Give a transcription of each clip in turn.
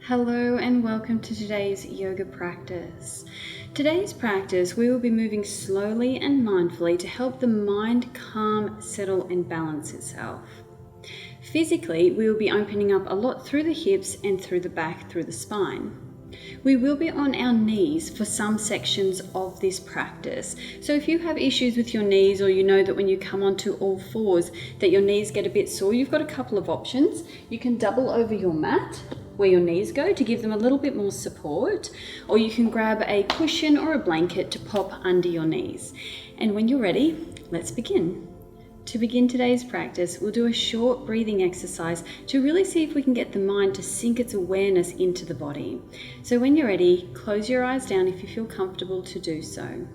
Hello and welcome to today's yoga practice. Today's practice, we will be moving slowly and mindfully to help the mind calm, settle and balance itself. Physically, we will be opening up a lot through the hips and through the back, through the spine. We will be on our knees for some sections of this practice. So if you have issues with your knees, or you know that when you come onto all fours that your knees get a bit sore, you've got a couple of options. You can double over your mat where your knees go to give them a little bit more support, or you can grab a cushion or a blanket to pop under your knees. And when you're ready, let's begin. To begin today's practice, we'll do a short breathing exercise to really see if we can get the mind to sink its awareness into the body. So when you're ready, close your eyes down if you feel comfortable to do so. And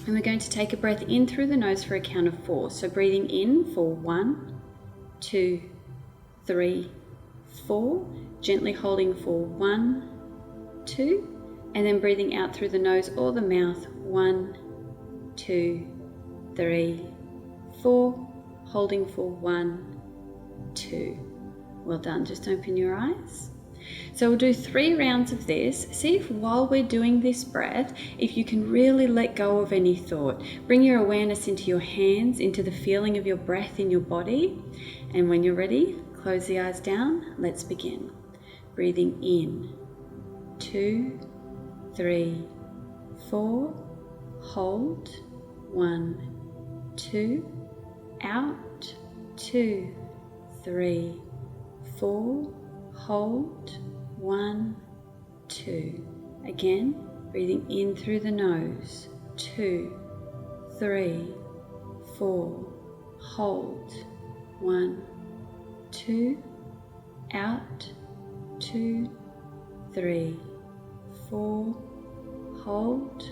we're going to take a breath in through the nose for a count of 4. So breathing in for 1, 2, 3, 4. Gently holding for 1, 2, and then breathing out through the nose or the mouth. 1, 2, 3, 4, holding for 1, 2. Well done, just open your eyes. So we'll do 3 rounds of this. See if while we're doing this breath, if you can really let go of any thought. Bring your awareness into your hands, into the feeling of your breath in your body. And when you're ready, close the eyes down. Let's begin. Breathing in, 2, 3, 4, hold, 1, 2, out, 2, 3, 4, hold, 1, 2. Again, breathing in through the nose, 2, 3, 4, hold, 1, 2, out, 2, 3, 4, hold,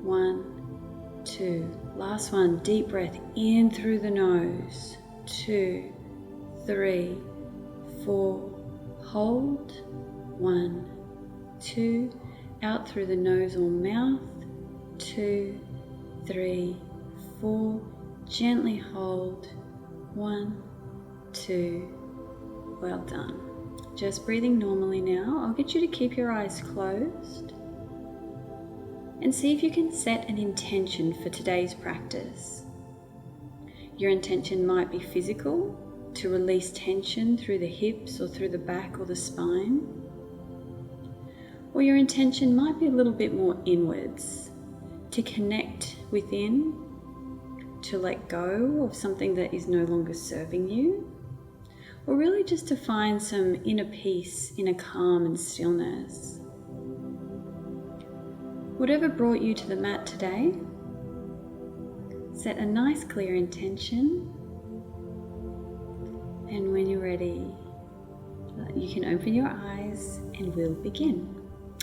1, 2. Last one, deep breath in through the nose, 2, 3, 4, hold, 1, 2, out through the nose or mouth, 2, 3, 4, gently hold, 1, 2. Well done. Just breathing normally now. I'll get you to keep your eyes closed and see if you can set an intention for today's practice. Your intention might be physical, to release tension through the hips or through the back or the spine. Or your intention might be a little bit more inwards, to connect within, to let go of something that is no longer serving you. Or really just to find some inner peace, inner calm and stillness. Whatever brought you to the mat today, set a nice clear intention. And when you're ready, you can open your eyes and we'll begin.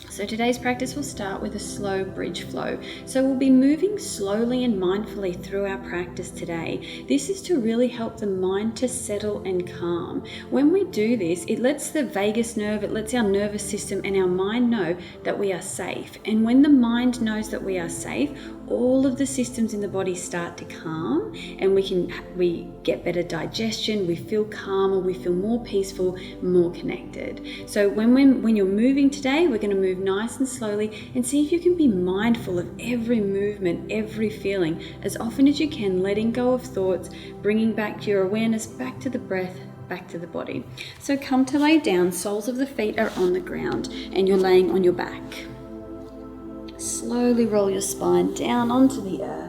So today's practice will start with a slow bridge flow. So we'll be moving slowly and mindfully through our practice today. This is to really help the mind to settle and calm. When we do this, it lets the vagus nerve, it lets our nervous system and our mind know that we are safe. And when the mind knows that we are safe, all of the systems in the body start to calm, and we get better digestion, we feel calmer, we feel more peaceful, more connected. So when you're moving today, we're going to move nice and slowly and see if you can be mindful of every movement, every feeling, as often as you can, letting go of thoughts, bringing back your awareness back to the breath, back to the body. So come to lay down, soles of the feet are on the ground and you're laying on your back. Slowly roll your spine down onto the earth.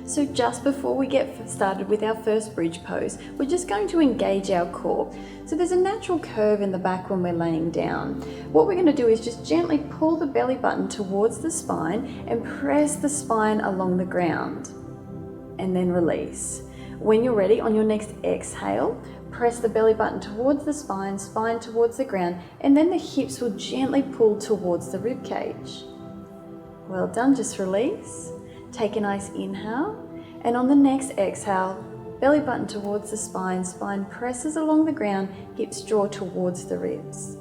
So just before we get started with our first bridge pose, we're just going to engage our core. So there's a natural curve in the back when we're laying down. What we're going to do is just gently pull the belly button towards the spine and press the spine along the ground. And then release. When you're ready, on your next exhale, press the belly button towards the spine, spine towards the ground, and then the hips will gently pull towards the rib cage. Well done, just release. Take a nice inhale, and on the next exhale, belly button towards the spine, spine presses along the ground, hips draw towards the ribs.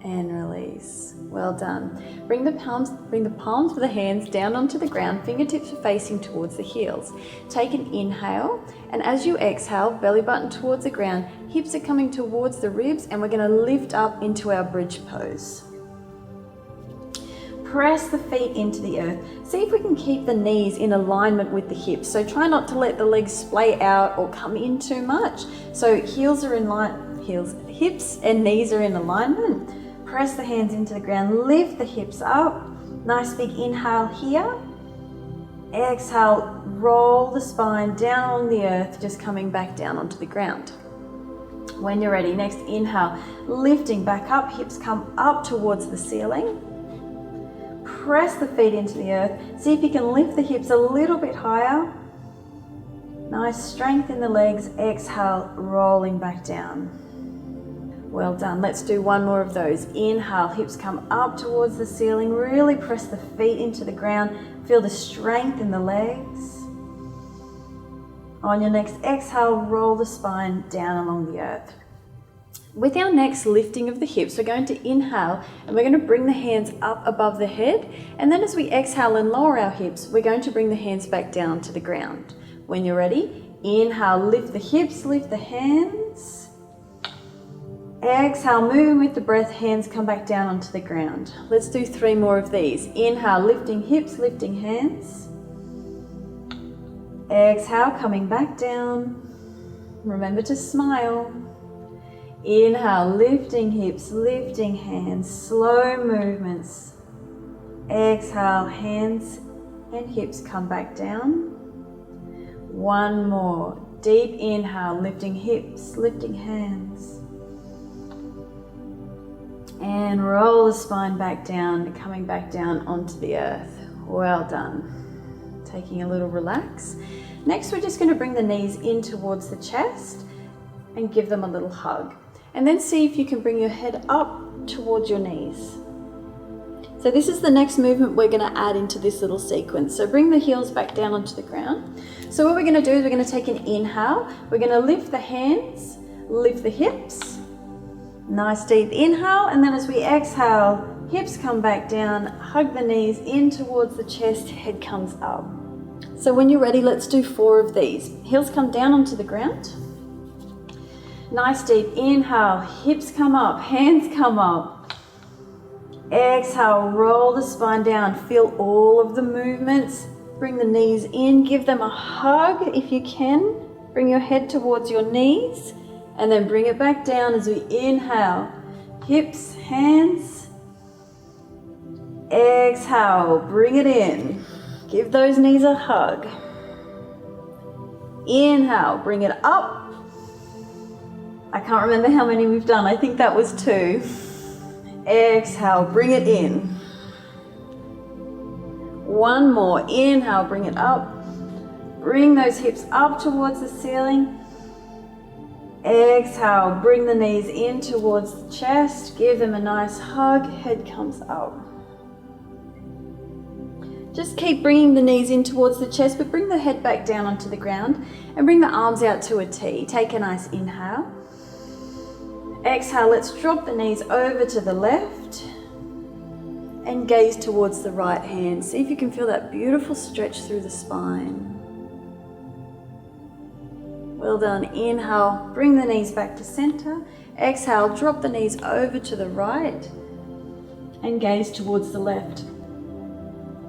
and release. Well done. Bring the palms of the hands down onto the ground, fingertips are facing towards the heels. Take an inhale, and as you exhale, belly button towards the ground, hips are coming towards the ribs, and we're going to lift up into our bridge pose. Press the feet into the earth. See if we can keep the knees in alignment with the hips. So try not to let the legs splay out or come in too much. So hips and knees are in alignment. Press the hands into the ground, lift the hips up. Nice big inhale here. Exhale, roll the spine down on the earth, just coming back down onto the ground. When you're ready, next inhale, lifting back up, hips come up towards the ceiling. Press the feet into the earth. See if you can lift the hips a little bit higher. Nice strength in the legs. Exhale, rolling back down. Well done. Let's do one more of those. Inhale, hips come up towards the ceiling. Really press the feet into the ground. Feel the strength in the legs. On your next exhale, roll the spine down along the earth. With our next lifting of the hips, we're going to inhale and we're going to bring the hands up above the head. And then as we exhale and lower our hips, we're going to bring the hands back down to the ground. When you're ready, inhale, lift the hips, lift the hands. Exhale, moving with the breath, hands come back down onto the ground. Let's do 3 more of these. Inhale, lifting hips, lifting hands. Exhale, coming back down. Remember to smile. Inhale, lifting hips, lifting hands, slow movements. Exhale, hands and hips come back down. One more. Deep inhale, lifting hips, lifting hands. And roll the spine back down, coming back down onto the earth. Well done. Taking a little relax. Next, we're just going to bring the knees in towards the chest and give them a little hug. And then see if you can bring your head up towards your knees. So this is the next movement we're going to add into this little sequence. So bring the heels back down onto the ground. So what we're going to do is we're going to take an inhale. We're going to lift the hands, lift the hips. Nice deep inhale, and then as we exhale, hips come back down, hug the knees in towards the chest, head comes up. So when you're ready, let's do 4 of these. Heels come down onto the ground. Nice deep inhale, hips come up, hands come up. Exhale, roll the spine down, feel all of the movements. Bring the knees in, give them a hug if you can. Bring your head towards your knees. And then bring it back down as we inhale. Hips, hands. Exhale, bring it in. Give those knees a hug. Inhale, bring it up. I can't remember how many we've done. I think that was 2. Exhale, bring it in. One more. Inhale, bring it up. Bring those hips up towards the ceiling. Exhale, bring the knees in towards the chest, give them a nice hug, head comes up. Just keep bringing the knees in towards the chest, but bring the head back down onto the ground and bring the arms out to a T. Take a nice inhale. Exhale, let's drop the knees over to the left and gaze towards the right hand. See if you can feel that beautiful stretch through the spine. Well done. Inhale, bring the knees back to center. Exhale, drop the knees over to the right and gaze towards the left.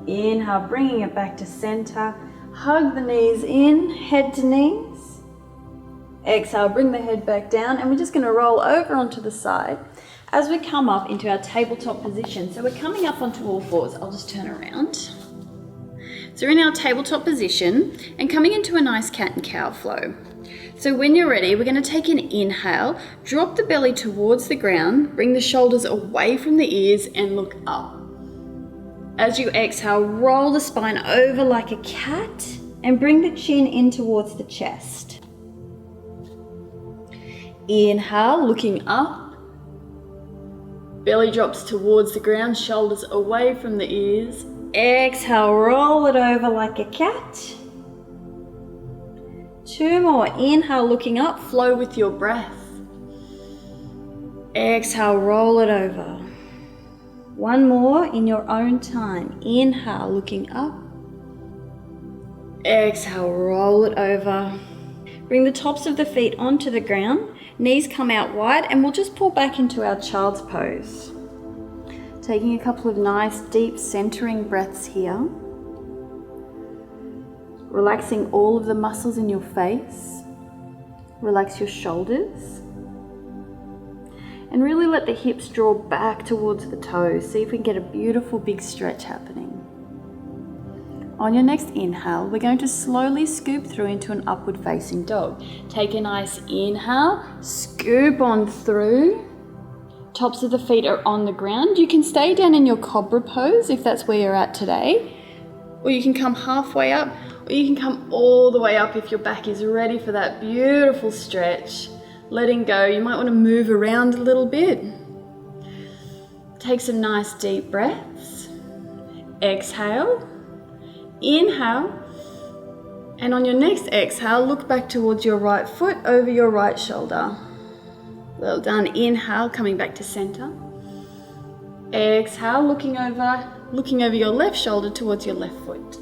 Inhale, bringing it back to center. Hug the knees in, head to knees. Exhale, bring the head back down, and we're just going to roll over onto the side as we come up into our tabletop position. So we're coming up onto all fours. I'll just turn around. So we're in our tabletop position and coming into a nice cat and cow flow. So when you're ready, we're going to take an inhale, drop the belly towards the ground, bring the shoulders away from the ears and look up. As you exhale, roll the spine over like a cat and bring the chin in towards the chest. Inhale, looking up. Belly drops towards the ground, shoulders away from the ears. Exhale, roll it over like a cat. 2 more. Inhale, looking up, flow with your breath. Exhale, roll it over. One more in your own time. Inhale, looking up. Exhale, roll it over. Bring the tops of the feet onto the ground. Knees come out wide, and we'll just pull back into our child's pose. Taking a couple of nice deep centering breaths here. Relaxing all of the muscles in your face. Relax your shoulders. And really let the hips draw back towards the toes. See if we can get a beautiful big stretch happening. On your next inhale, we're going to slowly scoop through into an upward facing dog. Take a nice inhale, scoop on through. Tops of the feet are on the ground. You can stay down in your cobra pose if that's where you're at today. Or you can come halfway up, or you can come all the way up if your back is ready for that beautiful stretch. Letting go, you might want to move around a little bit. Take some nice deep breaths. Exhale, inhale, and on your next exhale, look back towards your right foot over your right shoulder. Well done. Inhale, coming back to center. Exhale, looking over your left shoulder towards your left foot.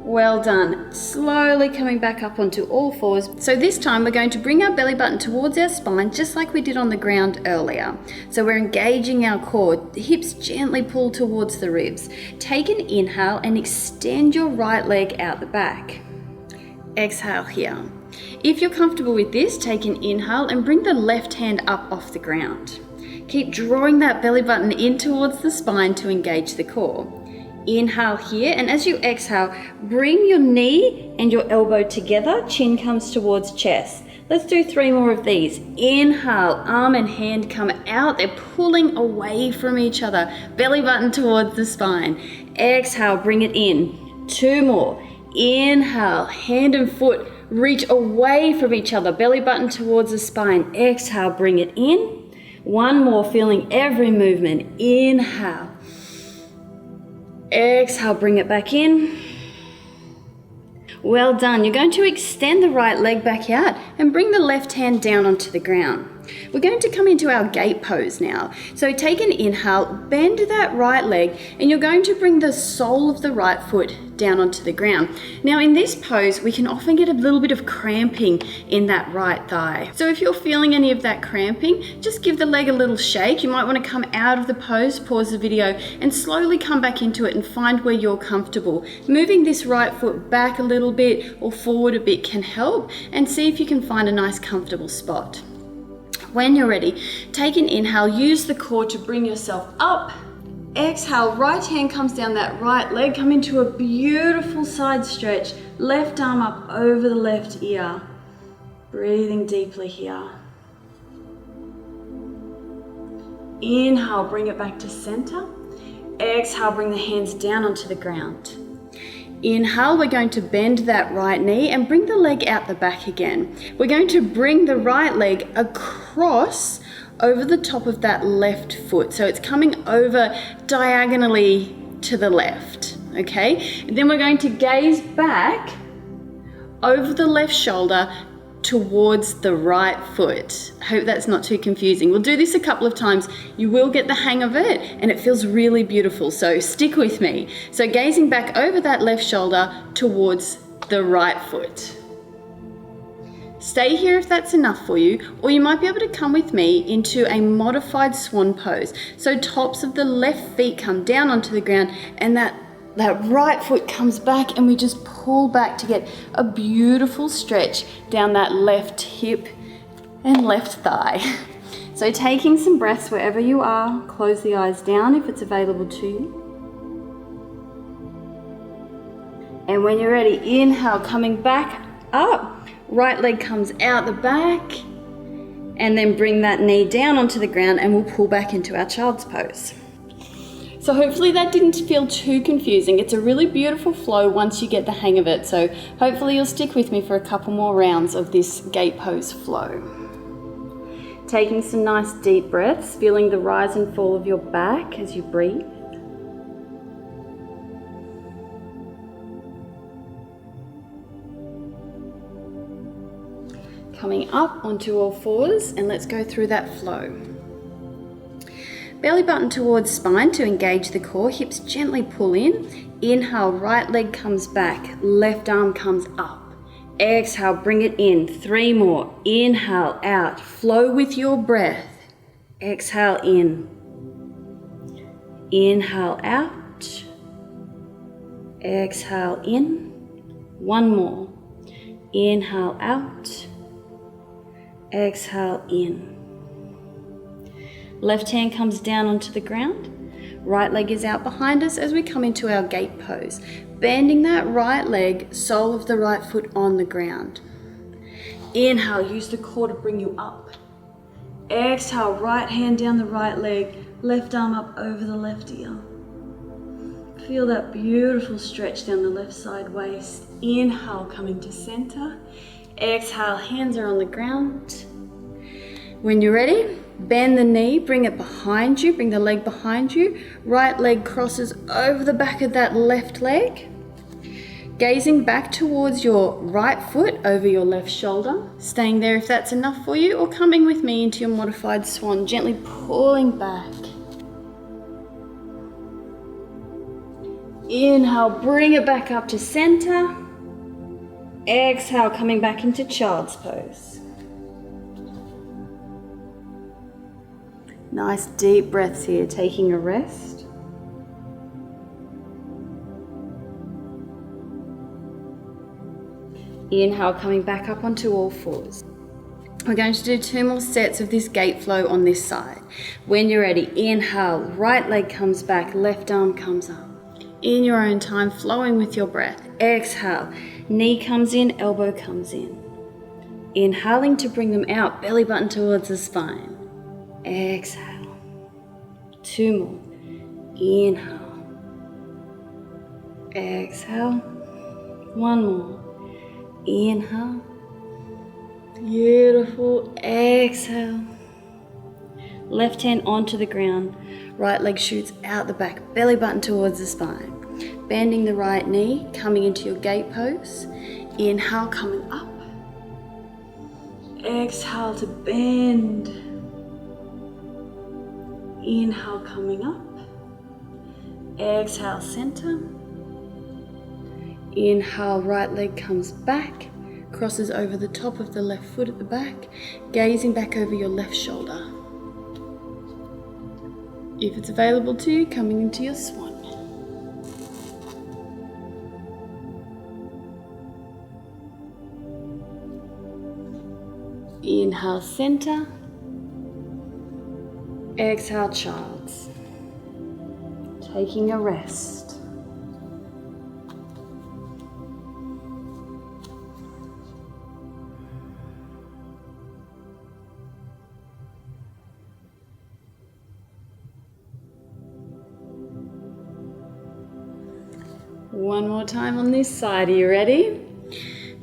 Well done. Slowly coming back up onto all fours. So this time we're going to bring our belly button towards our spine, just like we did on the ground earlier. So we're engaging our core. The hips gently pull towards the ribs. Take an inhale and extend your right leg out the back. Exhale here. If you're comfortable with this, take an inhale and bring the left hand up off the ground. Keep drawing that belly button in towards the spine to engage the core. Inhale here, and as you exhale, bring your knee and your elbow together, chin comes towards chest. Let's do 3 more of these. Inhale, arm and hand come out, they're pulling away from each other, belly button towards the spine. Exhale, bring it in. 2 more. Inhale, hand and foot reach away from each other, belly button towards the spine. Exhale, bring it in. 1 more, feeling every movement. Inhale. Exhale, bring it back in. Well done. You're going to extend the right leg back out and bring the left hand down onto the ground. We're going to come into our gate pose now. So take an inhale, bend that right leg, and you're going to bring the sole of the right foot down onto the ground. Now in this pose, we can often get a little bit of cramping in that right thigh. So if you're feeling any of that cramping, just give the leg a little shake. You might want to come out of the pose, pause the video, and slowly come back into it and find where you're comfortable. Moving this right foot back a little bit or forward a bit can help, and see if you can find a nice comfortable spot. When you're ready, take an inhale, use the core to bring yourself up. Exhale, right hand comes down that right leg, come into a beautiful side stretch. Left arm up over the left ear. Breathing deeply here. Inhale, bring it back to center. Exhale, bring the hands down onto the ground. Inhale, we're going to bend that right knee and bring the leg out the back again. We're going to bring the right leg across over the top of that left foot. So it's coming over diagonally to the left, okay? And then we're going to gaze back over the left shoulder towards the right foot. I hope that's not too confusing. We'll do this a couple of times. You will get the hang of it, and it feels really beautiful, so stick with me. So gazing back over that left shoulder towards the right foot. Stay here if that's enough for you, or you might be able to come with me into a modified swan pose. So tops of the left feet come down onto the ground, and that right foot comes back, and we just pull back to get a beautiful stretch down that left hip and left thigh. So taking some breaths wherever you are, close the eyes down if it's available to you. And when you're ready, inhale, coming back up. Right leg comes out the back, and then bring that knee down onto the ground, and we'll pull back into our child's pose. So hopefully that didn't feel too confusing. It's a really beautiful flow once you get the hang of it. So hopefully you'll stick with me for a couple more rounds of this gate pose flow. Taking some nice deep breaths, feeling the rise and fall of your back as you breathe. Coming coming up onto all fours, and let's go through that flow. Belly button towards spine to engage the core, hips gently pull in. Inhale, right leg comes back, left arm comes up. Exhale, bring it in. 3 more. Inhale, out. Flow with your breath. Exhale, in. Inhale, out. Exhale, in. 1 more. Inhale, out. Exhale, in. Left hand comes down onto the ground. Right leg is out behind us as we come into our gate pose. Bending that right leg, sole of the right foot on the ground. Inhale, use the core to bring you up. Exhale, right hand down the right leg, left arm up over the left ear. Feel that beautiful stretch down the left side waist. Inhale, coming to center. Exhale, hands are on the ground. When you're ready, bend the knee, bring it behind you, bring the leg behind you. Right leg crosses over the back of that left leg. Gazing back towards your right foot over your left shoulder. Staying there if that's enough for you, or coming with me into your modified swan, gently pulling back. Inhale, bring it back up to center. Exhale, coming back into child's pose. Nice deep breaths here, taking a rest. Inhale, coming back up onto all fours. We're going to do 2 more sets of this gate flow on this side. When you're ready, inhale, right leg comes back, left arm comes up. In your own time, flowing with your breath. Exhale, knee comes in, elbow comes in. Inhaling to bring them out, belly button towards the spine. Exhale. 2 more. Inhale. Exhale. 1 more. Inhale. Beautiful. Exhale. Left hand onto the ground. Right leg shoots out the back. Belly button towards the spine. Bending the right knee. Coming into your gate pose. Inhale, coming up. Exhale to bend. Inhale, coming up. Exhale, center. Inhale, right leg comes back, crosses over the top of the left foot at the back, gazing back over your left shoulder. If it's available to you, coming into your swan. Inhale, center. Exhale, child's. Taking a rest. One more time on this side. Are you ready?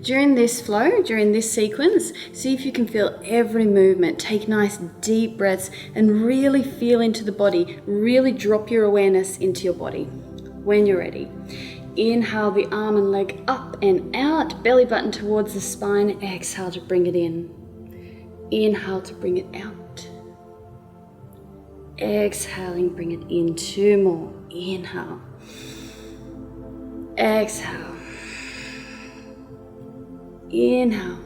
During this flow, during this sequence, see if you can feel every movement. Take nice deep breaths and really feel into the body. Really drop your awareness into your body. When you're ready, inhale the arm and leg up and out, belly button towards the spine. Exhale to bring it in. Inhale to bring it out. Exhaling, bring it in. 2 more. Inhale. Exhale. Inhale.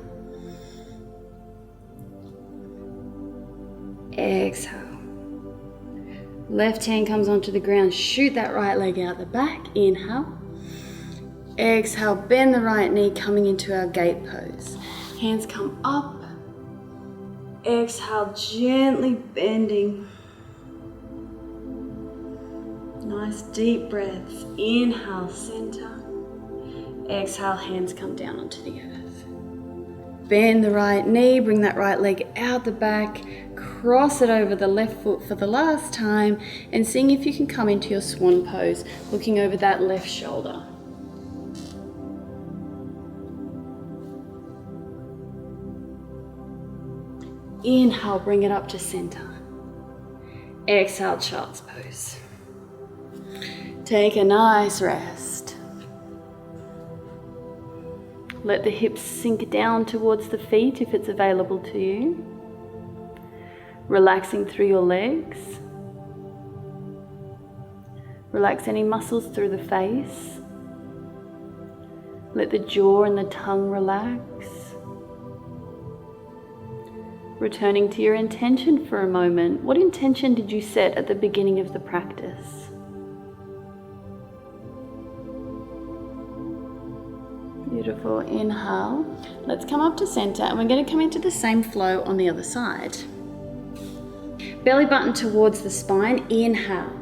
Exhale. Left hand comes onto the ground. Shoot that right leg out the back. Inhale. Exhale. Bend the right knee, coming into our gate pose. Hands come up. Exhale, gently bending. Nice deep breaths. Inhale, center. Exhale, hands come down onto the earth. Bend the right knee, bring that right leg out the back, cross it over the left foot for the last time, and seeing if you can come into your swan pose, looking over that left shoulder. Inhale, bring it up to center. Exhale, child's pose. Take a nice rest. Let the hips sink down towards the feet if it's available to you. Relaxing through your legs. Relax any muscles through the face. Let the jaw and the tongue relax. Returning to your intention for a moment. What intention did you set at the beginning of the practice? Beautiful. Inhale. Let's come up to center and we're going to come into the same flow on the other side. Belly button towards the spine. Inhale.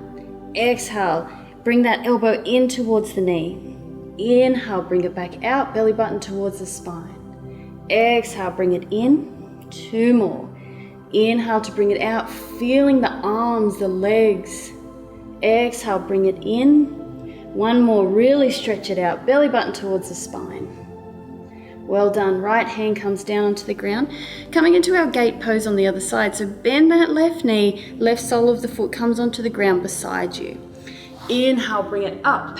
Exhale. Bring that elbow in towards the knee. Inhale. Bring it back out. Belly button towards the spine. Exhale. Bring it in. 2 more. Inhale to bring it out. Feeling the arms, the legs. Exhale. Bring it in. 1 more. Really stretch it out. Belly button towards the spine. Well done. Right hand comes down onto the ground. Coming into our gate pose on the other side. So bend that left knee. Left sole of the foot comes onto the ground beside you. Inhale, bring it up.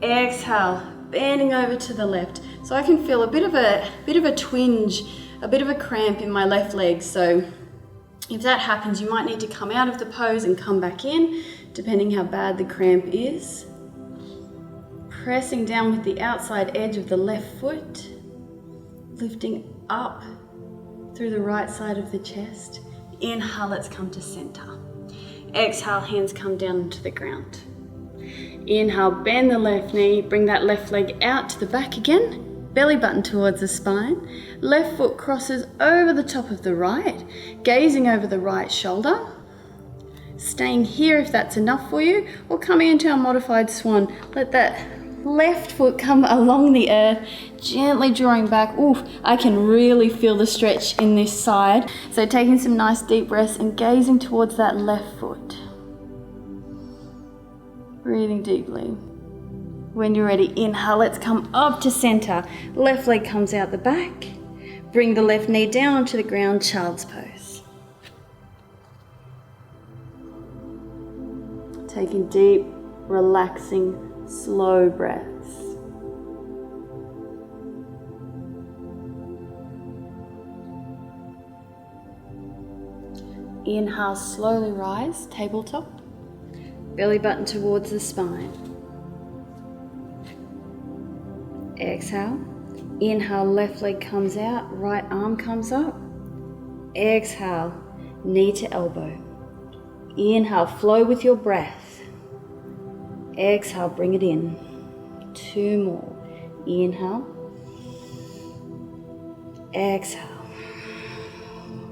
Exhale, bending over to the left. So I can feel a bit of a twinge, a bit of a cramp in my left leg. So if that happens, you might need to come out of the pose and come back in, depending how bad the cramp is. Pressing down with the outside edge of the left foot, lifting up through the right side of the chest. Inhale, let's come to center. Exhale, hands come down into the ground. Inhale, bend the left knee, bring that left leg out to the back again, belly button towards the spine. Left foot crosses over the top of the right, gazing over the right shoulder. Staying here if that's enough for you, or coming into our modified swan. Let that left foot come along the earth, gently drawing back. Oof, I can really feel the stretch in this side. So taking some nice deep breaths and gazing towards that left foot. Breathing deeply. When you're ready, inhale, let's come up to center. Left leg comes out the back. Bring the left knee down onto the ground, child's pose. Taking deep, relaxing, slow breaths. Inhale, slowly rise, tabletop. Belly button towards the spine. Exhale. Inhale, left leg comes out, right arm comes up. Exhale, knee to elbow. Inhale, flow with your breath. Exhale, bring it in. 2 more. Inhale. Exhale.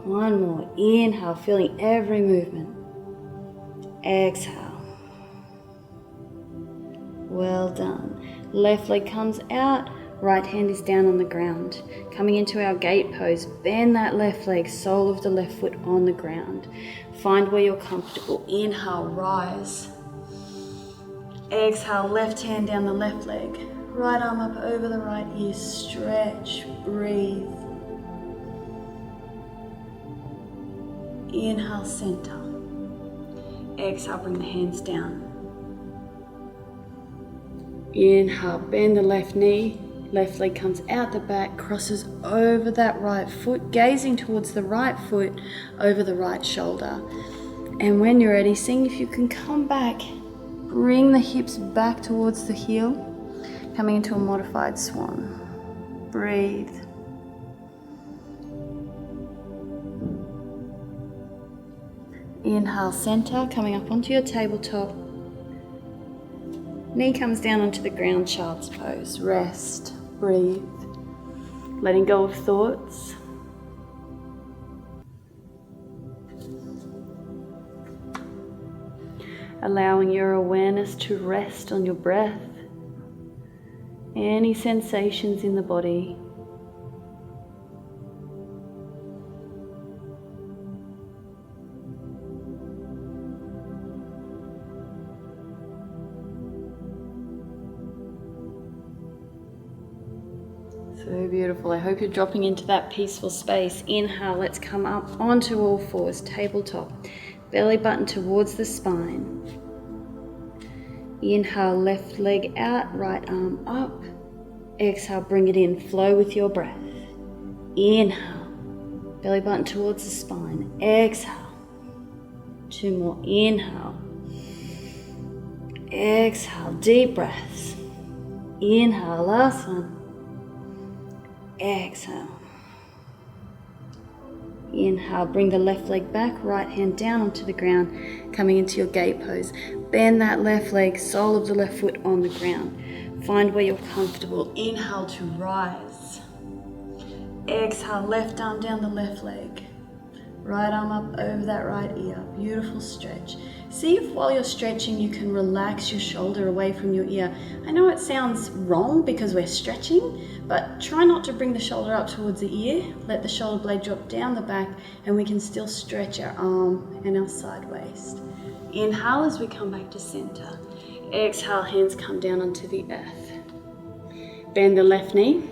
1 more. Inhale, feeling every movement. Exhale. Well done. Left leg comes out, right hand is down on the ground. Coming into our gate pose, bend that left leg, sole of the left foot on the ground. Find where you're comfortable. Inhale, rise. Exhale, left hand down the left leg. Right arm up over the right ear, stretch, breathe. Inhale, center. Exhale, bring the hands down. Inhale, bend the left knee, left leg comes out the back, crosses over that right foot, gazing towards the right foot, over the right shoulder. And when you're ready, seeing if you can come back, bring the hips back towards the heel, coming into a modified swan. Breathe. Inhale, center, coming up onto your tabletop. Knee comes down onto the ground, child's pose. Rest, breathe, letting go of thoughts. Allowing your awareness to rest on your breath, any sensations in the body. So beautiful. I hope you're dropping into that peaceful space. Inhale, let's come up onto all fours, tabletop. Belly button towards the spine. Inhale, left leg out, right arm up. Exhale, bring it in, flow with your breath. Inhale, belly button towards the spine. Exhale, 2 more, inhale. Exhale, deep breaths. Inhale, last one. Exhale. Inhale, bring the left leg back, right hand down onto the ground, coming into your gate pose. Bend that left leg, sole of the left foot on the ground. Find where you're comfortable. Inhale to rise. Exhale, left arm down the left leg. Right arm up over that right ear. Beautiful stretch. See if while you're stretching you can relax your shoulder away from your ear. I know it sounds wrong because we're stretching, but try not to bring the shoulder up towards the ear. Let the shoulder blade drop down the back and we can still stretch our arm and our side waist. Inhale as we come back to center. Exhale, hands come down onto the earth. Bend the left knee.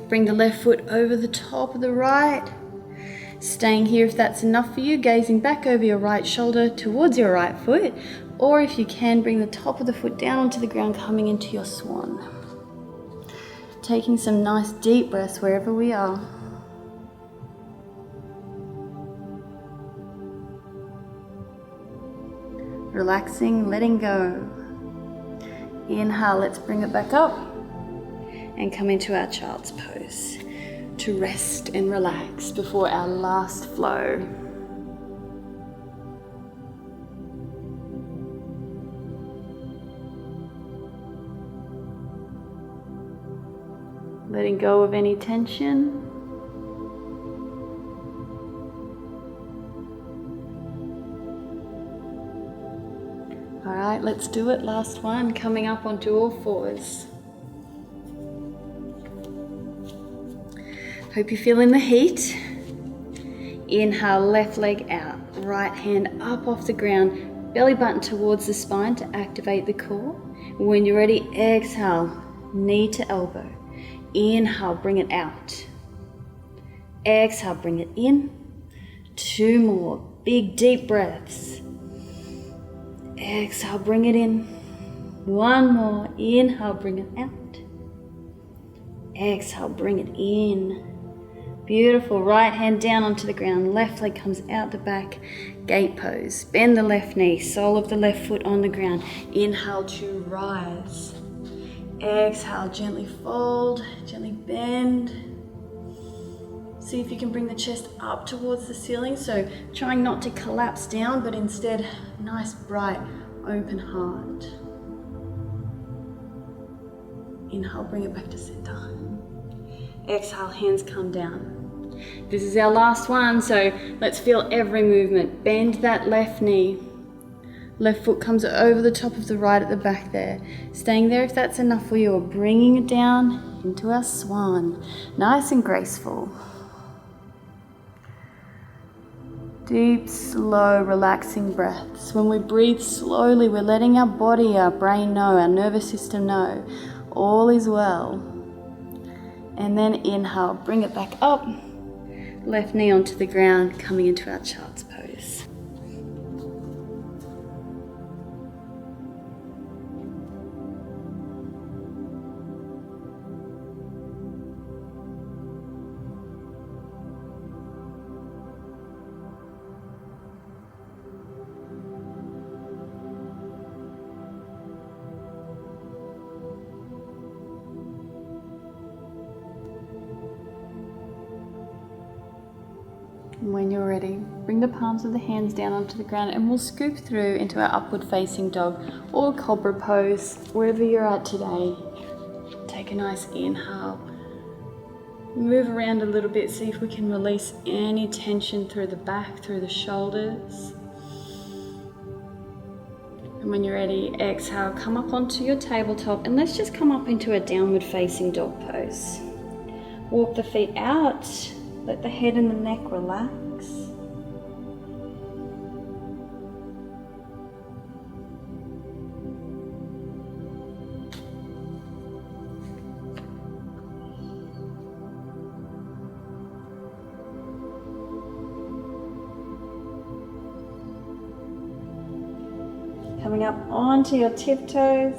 Bring the left foot over the top of the right. Staying here if that's enough for you, gazing back over your right shoulder towards your right foot, or if you can, bring the top of the foot down onto the ground, coming into your swan. Taking some nice deep breaths wherever we are. Relaxing, letting go. Inhale, let's bring it back up and come into our child's pose to rest and relax before our last flow. Letting go of any tension. All right, let's do it. Last one, coming up onto all fours. Hope you're feeling the heat. Inhale, left leg out, right hand up off the ground, belly button towards the spine to activate the core. When you're ready, exhale, knee to elbow. Inhale, bring it out. Exhale, bring it in. 2 more, big deep breaths. Exhale, bring it in. 1 more, inhale, bring it out. Exhale, bring it in. Beautiful, right hand down onto the ground, left leg comes out the back, gate pose. Bend the left knee, sole of the left foot on the ground. Inhale to rise. Exhale, gently fold, gently bend. See if you can bring the chest up towards the ceiling, so trying not to collapse down, but instead, nice, bright, open heart. Inhale, bring it back to center. Exhale, hands come down. This is our last one, so let's feel every movement. Bend that left knee. Left foot comes over the top of the right at the back there. Staying there if that's enough for you, or bringing it down into our swan. Nice and graceful. Deep, slow, relaxing breaths. When we breathe slowly, we're letting our body, our brain know, our nervous system know, all is well. And then inhale, bring it back up. Left knee onto the ground, coming into our child's pose. And when you're ready, bring the palms of the hands down onto the ground and we'll scoop through into our upward facing dog or cobra pose, wherever you're at today. Take a nice inhale. Move around a little bit, see if we can release any tension through the back, through the shoulders. And when you're ready, exhale, come up onto your tabletop and let's just come up into a downward facing dog pose. Walk the feet out. Let the head and the neck relax. Coming up onto your tiptoes,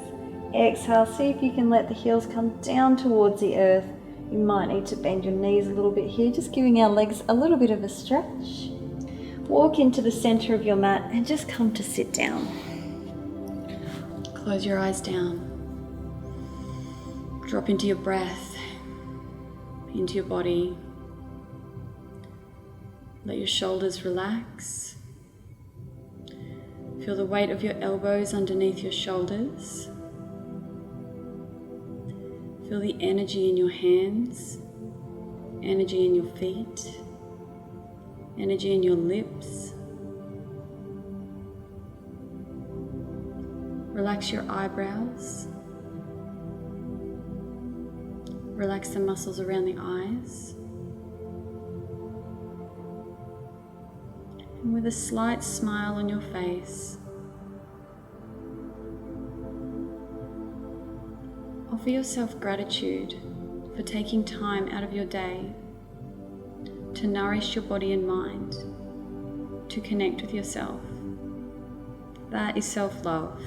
exhale, see if you can let the heels come down towards the earth. You might need to bend your knees a little bit here, just giving our legs a little bit of a stretch. Walk into the center of your mat and just come to sit down. Close your eyes down. Drop into your breath, into your body. Let your shoulders relax. Feel the weight of your elbows underneath your shoulders. Feel the energy in your hands, energy in your feet, energy in your lips. Relax your eyebrows. Relax the muscles around the eyes. And with a slight smile on your face, offer yourself gratitude for taking time out of your day to nourish your body and mind, to connect with yourself. That is self-love.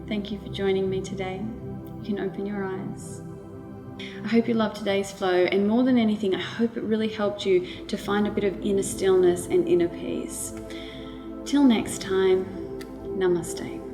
Thank you for joining me today. You can open your eyes. I hope you loved today's flow, and more than anything, I hope it really helped you to find a bit of inner stillness and inner peace. Till next time, namaste.